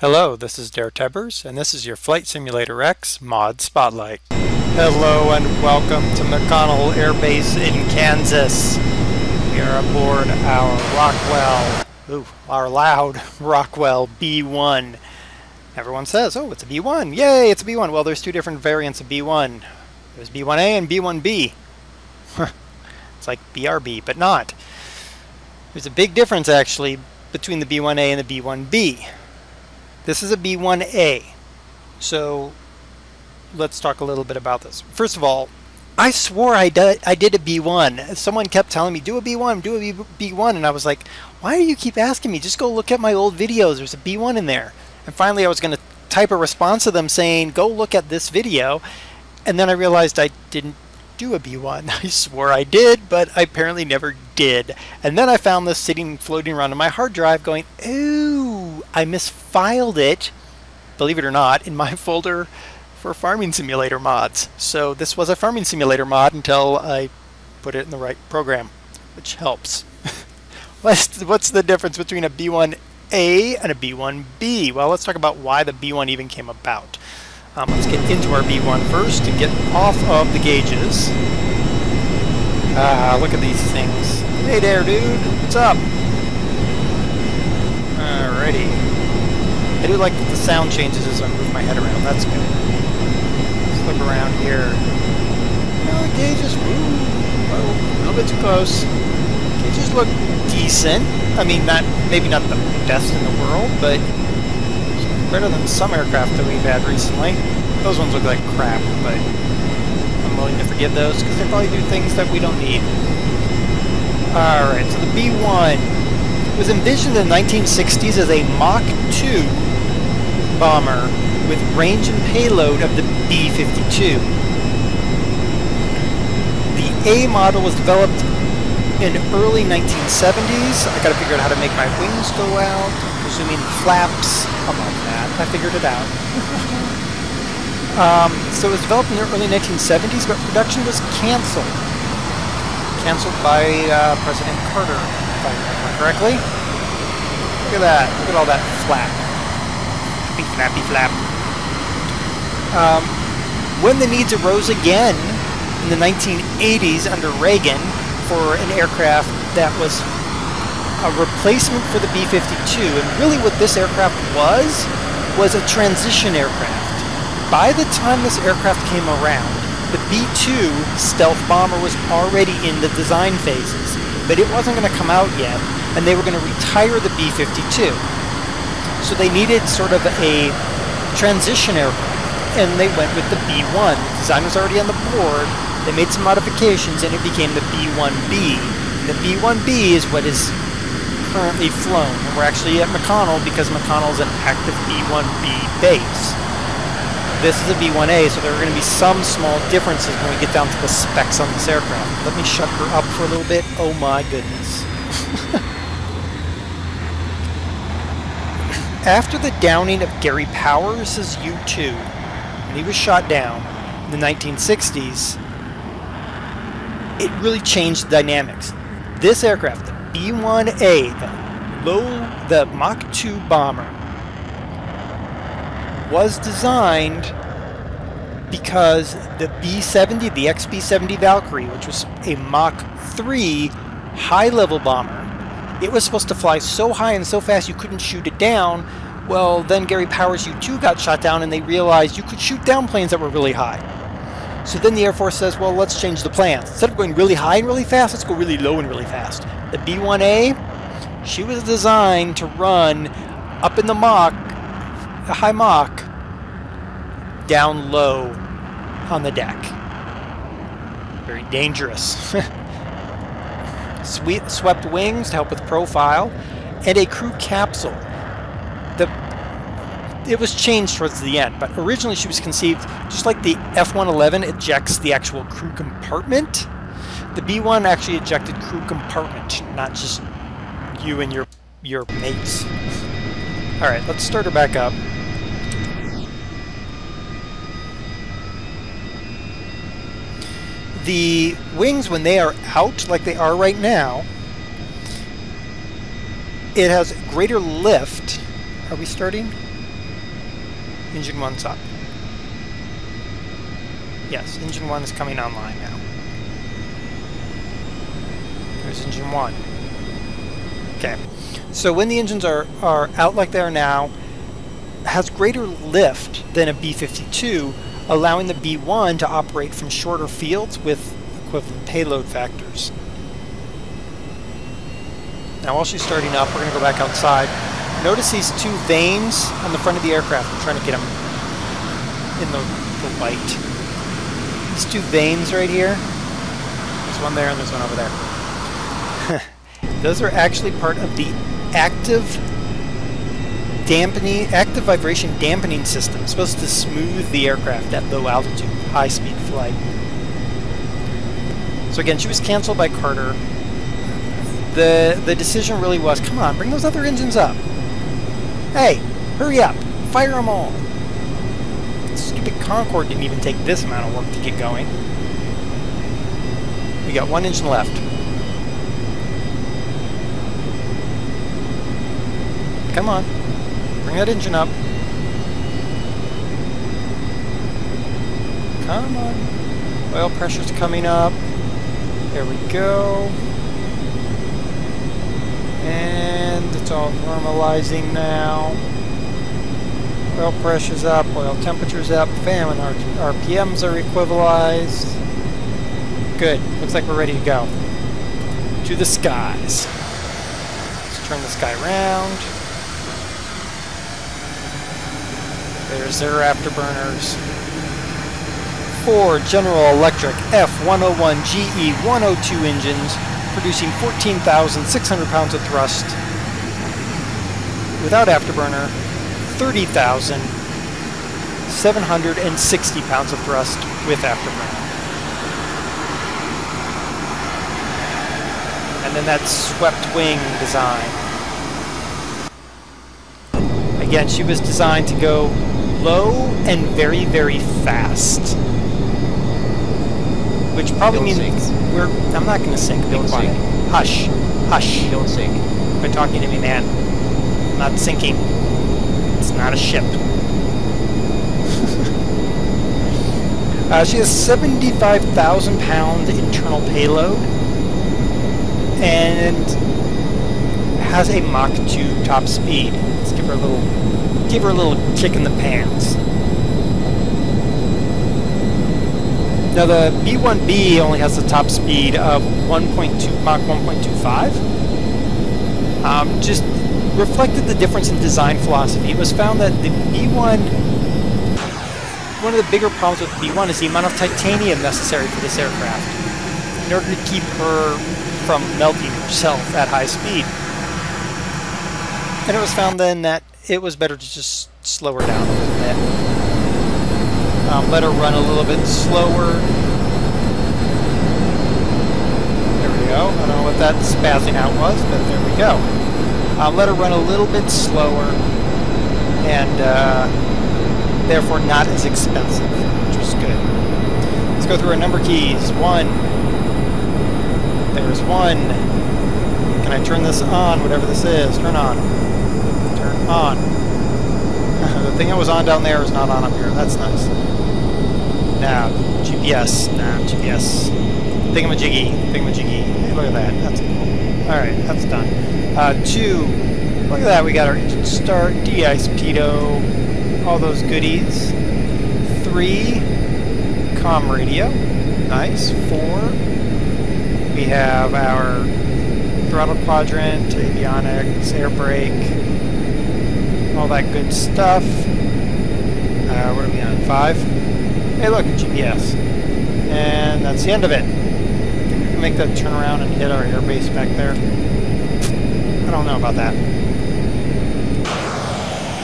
Hello, this is DerTebbers, and this is your Flight Simulator X Mod Spotlight. Hello and welcome to McConnell Air Base in Kansas. We are aboard our loud Rockwell B-1. Everyone says, oh, it's a B-1. Yay, it's a B-1. Well, there's two different variants of B-1. There's B-1A and B-1B. It's like BRB, but not. There's a big difference, actually, between the B-1A and the B-1B. This is a B-1A, so let's talk a little bit about this. First of all, I swore I did a B-1. Someone kept telling me, do a B-1, do a B-1, and I was like, why do you keep asking me? Just go look at my old videos. There's a B-1 in there. And finally I was going to type a response to them saying, go look at this video, and then I realized I didn't do a B-1. I swore I did, but I apparently never did. And then I found this floating around on my hard drive going, ooh, I misfiled it, believe it or not, in my folder for farming simulator mods. So this was a farming simulator mod until I put it in the right program, which helps. What's the difference between a B-1A and a B-1B? Well, let's talk about why the B-1 even came about. Let's get into our B-1 first and get off of the gauges. Look at these things. Hey there, dude. What's up? Alrighty. I do like that the sound changes as I move my head around. That's good. Let's look around here. Well, the gauges, a little bit too close. Gauges look decent. I mean, maybe not the best in the world, but better than some aircraft that we've had recently. Those ones look like crap, but I'm willing to forgive those because they probably do things that we don't need. Alright, so the B-1 was envisioned in the 1960s as a Mach 2 bomber with range and payload of the B-52. The A model was developed in early 1970s. I gotta figure out how to make my wings go out, presuming flaps. How about that? I figured it out. So it was developed in the early 1970s, but production was canceled. Canceled by President Carter, if I remember correctly. Look at that. Look at all that flap. Big flappy flap. When the needs arose again in the 1980s under Reagan for an aircraft that was a replacement for the B-52, and really what this aircraft was a transition aircraft. By the time this aircraft came around, the B-2 stealth bomber was already in the design phases, but it wasn't going to come out yet, and they were going to retire the B-52. So they needed sort of a transition aircraft, and they went with the B-1. The design was already on the board, they made some modifications, and it became the B-1B. The B-1B is what is currently flown. And we're actually at McConnell because McConnell is an active B-1B base. This is a B-1A, so there are going to be some small differences when we get down to the specs on this aircraft. Let me shut her up for a little bit. Oh my goodness. After the downing of Gary Powers' U-2, when he was shot down in the 1960s, it really changed the dynamics. This aircraft, the B-1A, the Mach 2 bomber, was designed because the B-70, the XB-70 Valkyrie, which was a Mach 3 high-level bomber, it was supposed to fly so high and so fast you couldn't shoot it down. Well, then Gary Powers' U-2 got shot down and they realized you could shoot down planes that were really high. So then the Air Force says, well, let's change the plans. Instead of going really high and really fast, let's go really low and really fast. The B-1A, she was designed to run up in the Mach, a high Mach, down low on the deck. Very dangerous. Swept wings to help with profile, and a crew capsule. It was changed towards the end, but originally she was conceived just like the F-111 ejects the actual crew compartment. The B-1 actually ejected crew compartment, not just you and your mates. All right, let's start her back up. The wings, when they are out, like they are right now, it has greater lift. Are we starting? Engine 1's up. Yes, engine 1 is coming online now. There's engine 1. Okay. So when the engines are out like they are now, has greater lift than a B-52, allowing the B-1 to operate from shorter fields with equivalent payload factors. Now while she's starting up, we're going to go back outside. Notice these two vanes on the front of the aircraft. I'm trying to get them in the light. These two vanes right here. There's one there and there's one over there. Those are actually part of the active vibration dampening system. It's supposed to smooth the aircraft at low altitude, high speed flight. So again, she was canceled by Carter. The decision really was, come on, bring those other engines up. Hey, hurry up, fire them all. Stupid Concorde didn't even take this amount of work to get going. We got one engine left. Come on, bring that engine up. Come on. Oil pressure's coming up. There we go. And it's all normalizing now. Oil pressure's up, oil temperature's up, fan and RPMs are equivalized. Good. Looks like we're ready to go. To the skies. Let's turn this guy around. There's their afterburners. 4 General Electric F101 GE 102 engines producing 14,600 pounds of thrust. Without afterburner, 30,760 pounds of thrust with afterburner. And then that swept wing design. Again, she was designed to go low and very, very fast. Which probably means we're... I'm not going to sink. Be quiet. Hush. Hush. Don't sink. Quit talking to me, man. I'm not sinking. It's not a ship. She has 75,000 pound internal payload and has a Mach 2 top speed. Let's give her a little kick in the pants. Now the B-1B only has the top speed of Mach 1.25. Just reflected the difference in design philosophy. It was found that the B-1, one of the bigger problems with the B-1 is the amount of titanium necessary for this aircraft in order to keep her from melting herself at high speed. And it was found then that it was better to just slow her down a little bit. Let her run a little bit slower. There we go. I don't know what that spazzing out was, but there we go. Let her run a little bit slower and therefore not as expensive, which was good. Let's go through our number keys. 1. There's 1. Can I turn this on, whatever this is? Turn on. Turn on. The thing that was on down there is not on up here. That's nice. Now, GPS. Nah, GPS. Thingamajiggy. Thingamajiggy. Hey, look at that. That's cool. Alright, that's done. 2. Look at that. We got our engine start, de-ice pitot, all those goodies. 3. Comm radio. Nice. 4. We have our throttle quadrant, avionics, air brake, all that good stuff. What are we on? 5? Hey, look, GPS. And that's the end of it. I think we can make that turn around and hit our airbase back there. I don't know about that.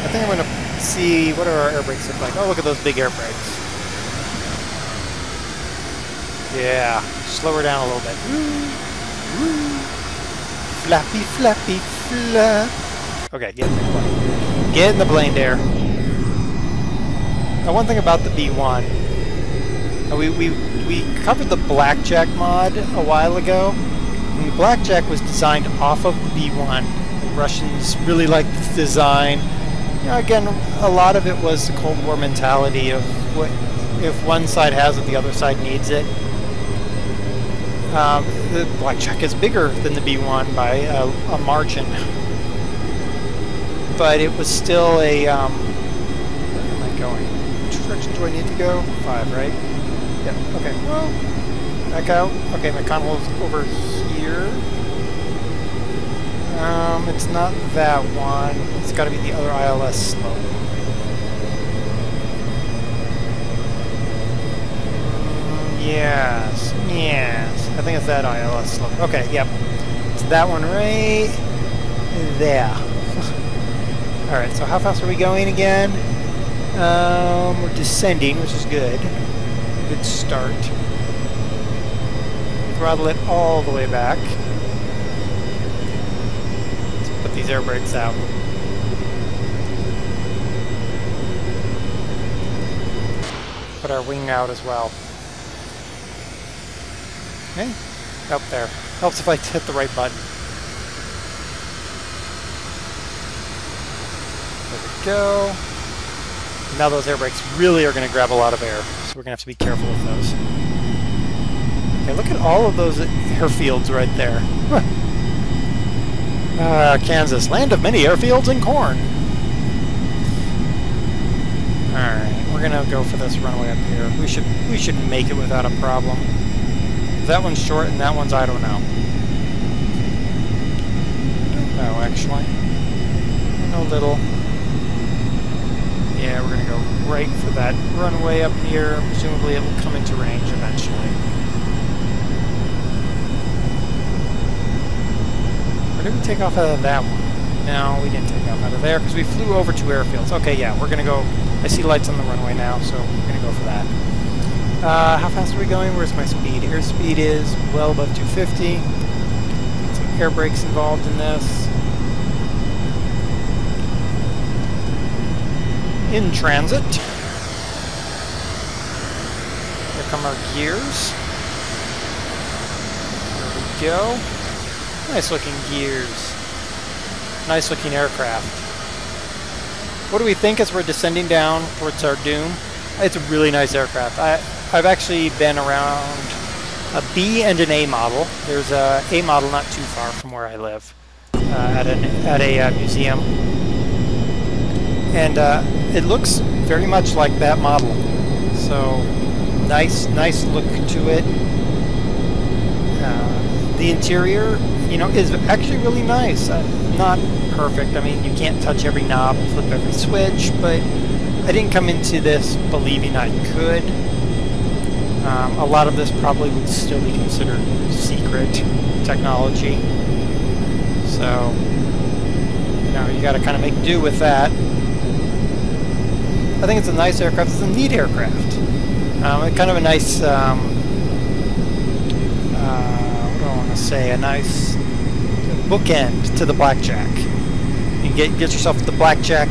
I think I'm going to see what our air brakes look like. Oh, look at those big air brakes. Yeah, slow her down a little bit. Woo, woo. Flappy, flappy, flap. Okay, get in the plane. Get in the plane there. Now, one thing about the B-1, we covered the Blackjack mod a while ago. And Blackjack was designed off of the B-1. The Russians really liked the design, know, again, a lot of it was the Cold War mentality of what if one side has it, the other side needs it. The Blackjack is bigger than the B-1 by a margin, but it was still a. Where am I going? Which direction do I need to go? 5, right? Yep. Okay. Well, back out. Okay, McConnell's over here. It's not that one. It's got to be the other ILS slope. Yes. Yes. I think it's that ILS slope. Okay. Yep. It's that one right there. All right. So how fast are we going again? We're descending, which is good. Good start. Throttle it all the way back. Let's put these air brakes out. Put our wing out as well. Okay, up there. Helps if I hit the right button. There we go. Now those air brakes really are going to grab a lot of air, so we're going to have to be careful with those. Okay, look at all of those airfields right there. Kansas, land of many airfields and corn. Alright, we're going to go for this runway up here. We should make it without a problem. That one's short and that one's I don't know. I don't know, actually. I know little. Yeah, we're going to go right for that runway up here. Presumably it will come into range eventually. Or did we take off out of that one? No, we didn't take off out of there because we flew over 2 airfields. Okay, yeah, we're going to go. I see lights on the runway now, so we're going to go for that. How fast are we going? Where's my speed? Airspeed is well above 250. Some air brakes involved in this. In transit. Here come our gears. There we go. Nice looking gears. Nice looking aircraft. What do we think as we're descending down towards our doom? It's a really nice aircraft. I've actually been around a B and an A model. There's a A model not too far from where I live at a museum. And it looks very much like that model. So nice look to it. The interior, you know, is actually really nice. Not perfect. I mean, you can't touch every knob, flip every switch, but I didn't come into this believing I could. A lot of this probably would still be considered secret technology. So, you know, you got to kind of make do with that. I think it's a nice aircraft. It's a neat aircraft. Kind of a nice, what do I want to say? A nice bookend to the Blackjack. You get yourself the Blackjack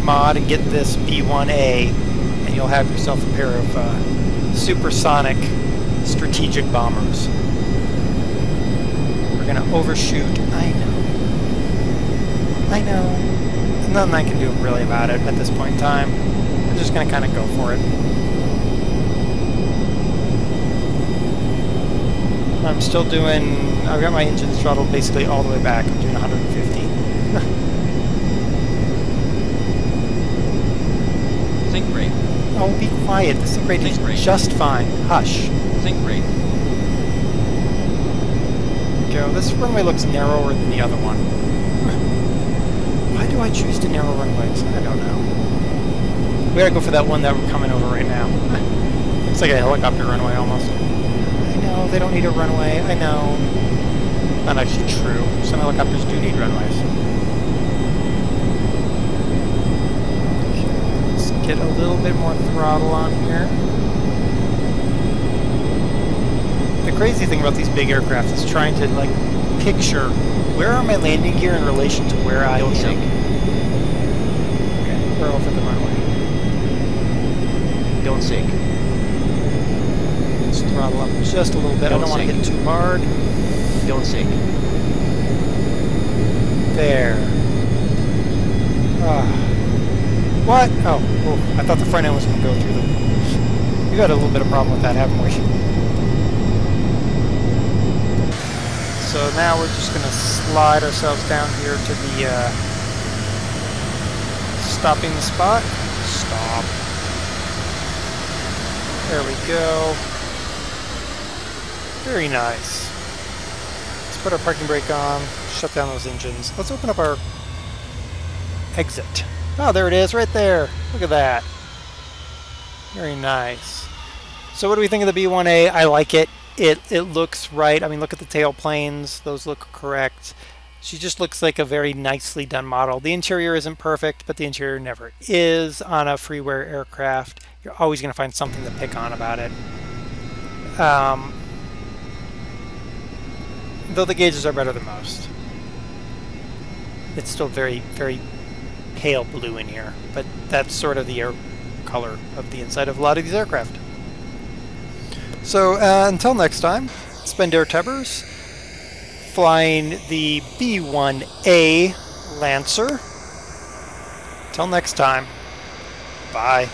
mod and get this B-1A, and you'll have yourself a pair of supersonic strategic bombers. We're going to overshoot. I know. Nothing I can do really about it at this point in time. I'm just going to kind of go for it. I'm still doing... I've got my engine throttled basically all the way back. I'm doing 150. Sync rate. Oh, be quiet. The sync rate is just fine. Hush. Sync rate. Go. This runway looks narrower than the other one. Why do I choose to narrow runways? I don't know. We gotta go for that one that we're coming over right now. Looks like a helicopter runway almost. I know, they don't need a runway. I know. Not actually true. Some helicopters do need runways. Okay, let's get a little bit more throttle on here. The crazy thing about these big aircraft is trying to, like, picture where are my landing gear in relation to where I am. Okay, we're over the runway. Don't sink. Let's throttle up just a little bit. I don't want to hit too hard. Don't sink. There. What? Oh, I thought the front end was going to go through the... We've had a little bit of problem with that, haven't we? So now we're just going to slide ourselves down here to the stopping spot. Stop. There we go. Very nice. Let's put our parking brake on, shut down those engines. Let's open up our exit. Oh, there it is, right there. Look at that. Very nice. So what do we think of the B-1A? I like it. It looks right. I mean, look at the tail planes. Those look correct. She just looks like a very nicely done model. The interior isn't perfect, but the interior never is on a freeware aircraft. You're always going to find something to pick on about it. Though the gauges are better than most. It's still very, very pale blue in here, but that's sort of the air color of the inside of a lot of these aircraft. So until next time, it's been DerTebbers flying the B-1A Lancer. Until next time, bye.